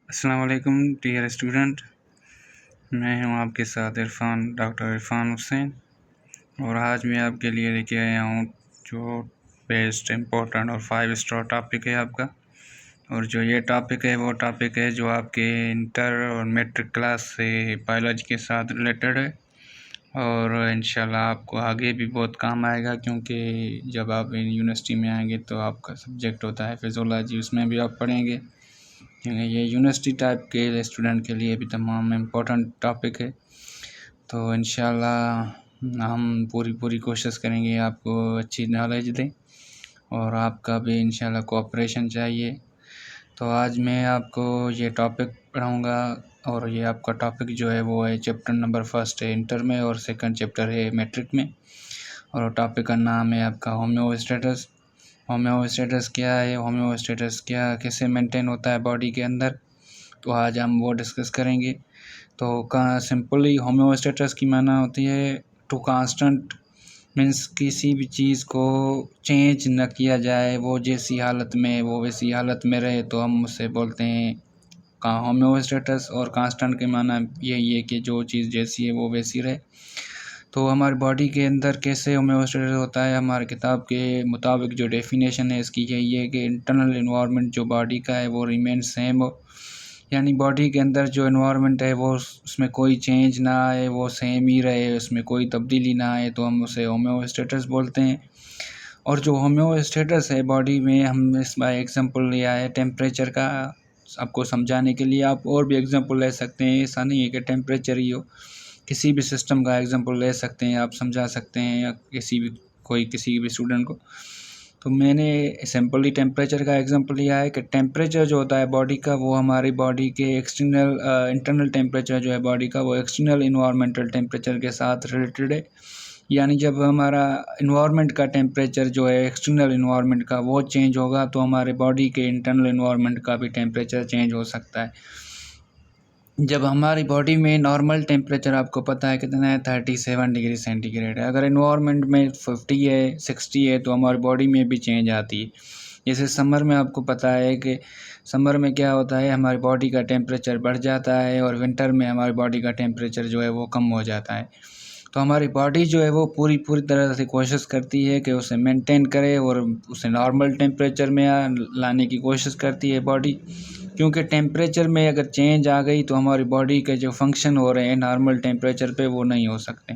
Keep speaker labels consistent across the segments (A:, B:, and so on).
A: अस्सलाम वालेकुम dear student. मैं हूं आपके साथ डॉक्टर इरफान हुसैन, और आज मैं आपके लिए लेके आया हूं जो बेस्ट इम्पोर्टेंट और 5 स्टार टॉपिक है आपका। और जो ये टॉपिक है वो टॉपिक है जो आपके इंटर और मैट्रिक क्लास से बायोलॉजी के साथ रिलेटेड है, और इंशाल्लाह आपको आगे भी बहुत काम आएगा, क्योंकि जब आप यूनिवर्सिटी में आएंगे तो आपका सब्जेक्ट होता है फिज़ोलॉजी, उसमें भी आप पढ़ेंगे। ये यूनिवर्सिटी टाइप के स्टूडेंट के लिए भी तमाम इम्पोर्टेंट टॉपिक है। तो इंशाल्लाह हम पूरी कोशिश करेंगे आपको अच्छी नॉलेज दें, और आपका भी इंशाल्लाह कोऑपरेशन चाहिए। तो आज मैं आपको ये टॉपिक पढ़ाऊँगा, और ये आपका टॉपिक जो है वो है चैप्टर नंबर 1 है इंटर में, और सेकंड चैप्टर है मैट्रिक में। और टॉपिक का नाम है आपका होम्योस्टेटस। होम्योस्टेटस क्या है, होम्योस्टेटस कैसे मेंटेन होता है बॉडी के अंदर, तो आज हम वो डिस्कस करेंगे। तो सिंपली होम्योस्टेटस की माना होती है टू कांस्टेंट, मीन्स किसी भी चीज़ को चेंज न किया जाए, वो जैसी हालत में वो वैसी हालत में रहे, तो हम उसे बोलते हैं होम्योस्टेटस। और कांस्टेंट के माना यही है कि जो चीज़ जैसी है वो वैसी रहे। तो हमारी बॉडी के अंदर कैसे होम्योस्टेसिस होता है, हमारी किताब के मुताबिक जो डेफिनेशन है इसकी यही है कि इंटरनल इन्वायरमेंट जो बॉडी का है वो रिमेन सेम हो, यानी बॉडी के अंदर जो इन्वायरमेंट है वो उसमें कोई चेंज ना आए, वो सेम ही रहे, उसमें कोई तब्दीली ना आए, तो हम उसे होम्योस्टेसिस बोलते हैं। और जो होम्योस्टेसिस है बॉडी में, हम इसका एग्जांपल लिया है टेम्परेचर का। आपको समझाने के लिए आप और भी एग्जांपल ले सकते हैं, ऐसा नहीं है कि टेम्परेचर ही हो, किसी भी सिस्टम का एग्जांपल ले सकते हैं, आप समझा सकते हैं, या किसी भी स्टूडेंट को। तो मैंने सिंपली टेम्परेचर का एग्जांपल लिया है कि टेम्परेचर जो होता है बॉडी का, वो हमारी बॉडी के इंटरनल टेम्परेचर जो है बॉडी का, वो एक्सटर्नल इन्वायरमेंटल टेम्परेचर के साथ रिलेटेड है। यानी जब हमारा इन्वायरमेंट का टेम्परेचर जो है एक्सटर्नल इन्वायरमेंट का वो चेंज होगा, तो हमारे बॉडी के इंटरनल इन्वायरमेंट का भी टेम्परेचर चेंज हो सकता है। जब हमारी बॉडी में नॉर्मल टेम्परेचर आपको पता है कितना है, 37 डिग्री सेंटीग्रेड है। अगर इन्वायरमेंट में 50 है, 60 है, तो हमारी बॉडी में भी चेंज आती है। जैसे समर में आपको पता है कि समर में क्या होता है, हमारी बॉडी का टेम्परेचर बढ़ जाता है, और विंटर में हमारी बॉडी का टेम्परेचर जो है वो कम हो जाता है। तो हमारी बॉडी जो है वो पूरी तरह से कोशिश करती है कि उसे मेंटेन करे, और उसे नॉर्मल टेम्परेचर में लाने की कोशिश करती है बॉडी, क्योंकि टेम्परेचर में अगर चेंज आ गई तो हमारी बॉडी के जो फंक्शन हो रहे हैं नॉर्मल टेम्परेचर पे वो नहीं हो सकते।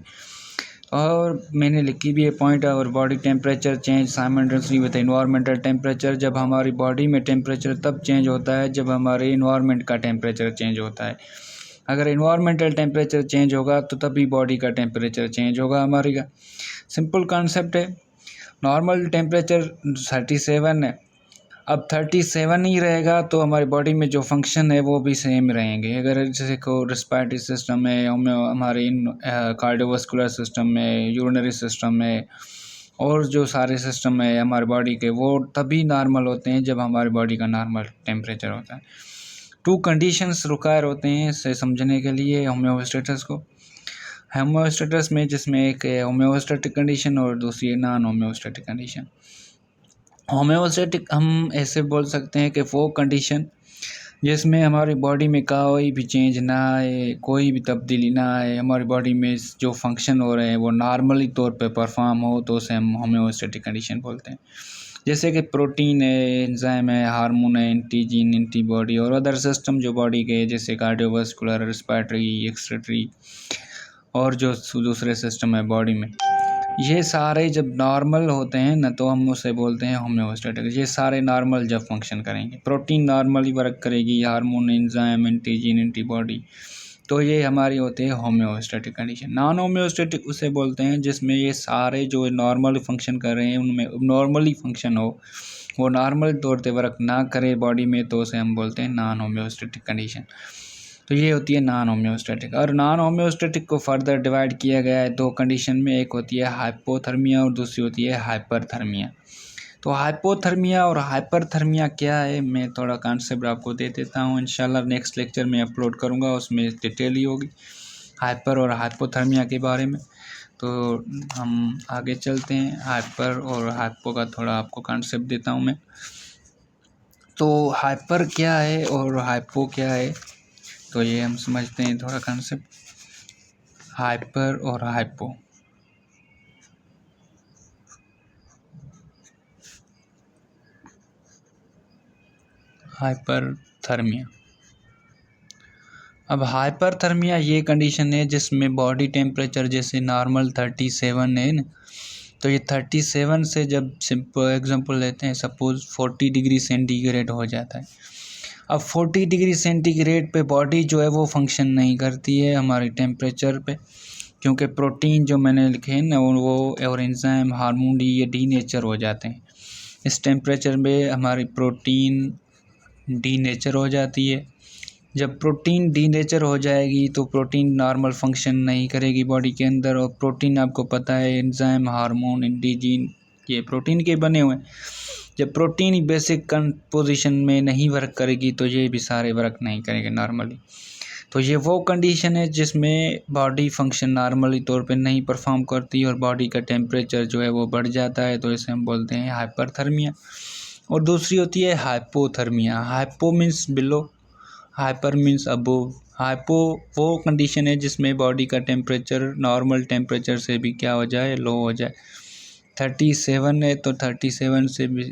A: और मैंने लिखी भी है पॉइंट, और body temperature change simultaneously with environmental temperature. जब हमारी बॉडी में टेम्परेचर तब चेंज होता है जब हमारे इन्वायरमेंट का टेम्परेचर चेंज होता है। अगर इन्वायरमेंटल टेम्परेचर चेंज होगा तो तभी बॉडी का टेम्परेचर चेंज होगा हमारी का। सिंपल कॉन्सेप्ट है। नॉर्मल टेम्परेचर 37 है, अब 37 ही रहेगा तो हमारी बॉडी में जो फंक्शन है वो भी सेम रहेंगे। अगर जैसे को रिस्पायरेटरी सिस्टम है, हमारे कार्डियोवास्कुलर सिस्टम में, यूरिनरी सिस्टम में, और जो सारे सिस्टम है हमारी बॉडी के, वो तभी नॉर्मल होते हैं जब हमारी बॉडी का नॉर्मल टेम्परेचर होता है। 2 कंडीशंस रिक्वायर होते हैं इसे समझने के लिए होम्योस्टेटस को। होम्योस्टेटस में जिसमें एक है होम्योस्टेटिक कंडीशन और दूसरी है नॉन होम्योस्टेटिक कंडीशन। होम्योस्टेटिक हम ऐसे बोल सकते हैं कि वो कंडीशन जिसमें हमारी बॉडी में कोई भी चेंज ना आए, कोई भी तब्दीली ना आए, हमारी बॉडी में जो फंक्शन हो रहे हैं वो नॉर्मली तौर पे परफॉर्म हो, तो उसे हम होम्योस्टेटिक कंडीशन बोलते हैं। जैसे कि प्रोटीन है, एंजाइम है, हार्मोन है, एंटीजीन, एंटीबॉडी, और अदर सिस्टम जो बॉडी के जैसे कार्डियोवास्कुलर, रिस्पायरेटरी, एक्सक्रीटरी, और जो दूसरे सिस्टम है बॉडी में, ये सारे जब नॉर्मल होते हैं ना तो हम उसे बोलते हैं होम्योस्टेटिक। ये सारे नॉर्मल जब फंक्शन करेंगे, प्रोटीन नॉर्मली वर्क करेगी, हार्मोन, एंजाइम, एंटीजीन, एंटीबॉडी, तो ये हमारी होती है होम्योस्टेटिक कंडीशन। नॉन होम्योस्टेटिक उसे बोलते हैं जिसमें ये सारे जो नॉर्मल फंक्शन कर रहे हैं उनमें नॉर्मली फंक्शन हो, वो नॉर्मल तौर पे वर्क ना करे बॉडी में, तो उसे हम बोलते हैं नॉन होम्योस्टेटिक कंडीशन। तो ये होती है नॉन होम्योस्टेटिक। और नॉन होम्योस्टेटिक को फर्दर डिवाइड किया गया है 2 कंडीशन में, एक होती है हाइपोथर्मिया और दूसरी होती है हाइपरथर्मिया। तो हाइपोथर्मिया और हाइपरथर्मिया क्या है, मैं थोड़ा कॉन्सेप्ट आपको दे देता हूँ। इंशाल्लाह नेक्स्ट लेक्चर में अपलोड करूँगा, उसमें डिटेल ही होगी हाइपर और हाइपोथर्मिया के बारे में। तो हम आगे चलते हैं, हाइपर और हाइपो का थोड़ा आपको कॉन्सेप्ट देता हूँ मैं। तो हाइपर क्या है और हाइपो क्या है, तो ये हम समझते हैं थोड़ा कंसेप्ट हाइपर और हाइपो। हाइपरथर्मिया। अब हाइपरथर्मिया ये कंडीशन है जिसमें बॉडी टेम्परेचर जैसे नॉर्मल 37 है ना, तो ये 37 से जब सिंपल एग्जांपल लेते हैं, सपोज 40 डिग्री सेंटीग्रेड हो जाता है। अब 40 डिग्री सेंटीग्रेड पे बॉडी जो है वो फंक्शन नहीं करती है हमारे टेम्परेचर पे, क्योंकि प्रोटीन जो मैंने लिखे हैं ना वो और एंजाइम हार्मोन ये डीनेचर हो जाते हैं। इस टेम्परेचर में हमारी प्रोटीन डीनेचर हो जाती है। जब प्रोटीन डीनेचर हो जाएगी तो प्रोटीन नॉर्मल फंक्शन नहीं करेगी बॉडी के अंदर, और प्रोटीन आपको पता है एंजाइम हार्मोन इंडिजीन ये प्रोटीन के बने हुए हैं। जब प्रोटीन बेसिक कंपोजिशन में नहीं वर्क करेगी तो ये भी सारे वर्क नहीं करेंगे नॉर्मली। तो ये वो कंडीशन है जिसमें बॉडी फंक्शन नॉर्मली तौर पे नहीं परफॉर्म करती और बॉडी का टेम्परेचर जो है वो बढ़ जाता है, तो इसे हम बोलते हैं हाइपरथर्मिया। और दूसरी होती है hypothermia. Hypo means below, hyper means above. Hypo वो कंडीशन है जिसमें बॉडी का टेम्परेचर नॉर्मल टेम्परेचर से भी क्या हो जाए, लो हो जाए। 37 है तो 37 से भी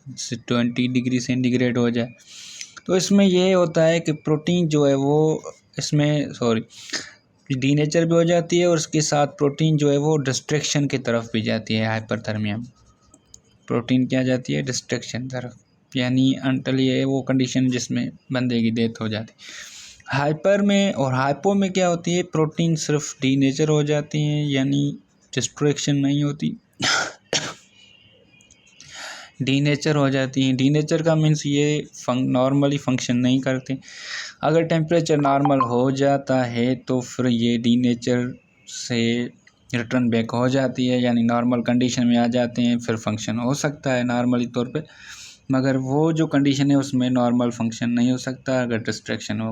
A: 20 डिग्री सेंटीग्रेड हो जाए। तो इसमें ये होता है कि प्रोटीन जो है वो इसमें डीनेचर भी हो जाती है और उसके साथ प्रोटीन जो है वो डिस्ट्रैक्शन की तरफ भी जाती है। हाइपरथर्मिया में प्रोटीन क्या जाती है, डिस्ट्रैक्शन तरफ, यानी अंटल ये वो कंडीशन जिसमें बंदे की डेथ हो जाती है। हाइपर में और हाइपो में क्या होती है, प्रोटीन सिर्फ डीनेचर हो जाती हैं यानी डिस्ट्रैक्शन नहीं होती, डीनेचर हो जाती हैं। डीनेचर का मीन्स ये नॉर्मली फंक्शन नहीं करते। अगर टेम्परेचर नॉर्मल हो जाता है तो फिर ये डीनेचर से रिटर्न बैक हो जाती है, यानी नॉर्मल कंडीशन में आ जाते हैं, फिर फंक्शन हो सकता है नॉर्मली तौर पे। मगर वो जो कंडीशन है उसमें नॉर्मल फंक्शन नहीं हो सकता अगर डिस्ट्रैक्शन हो।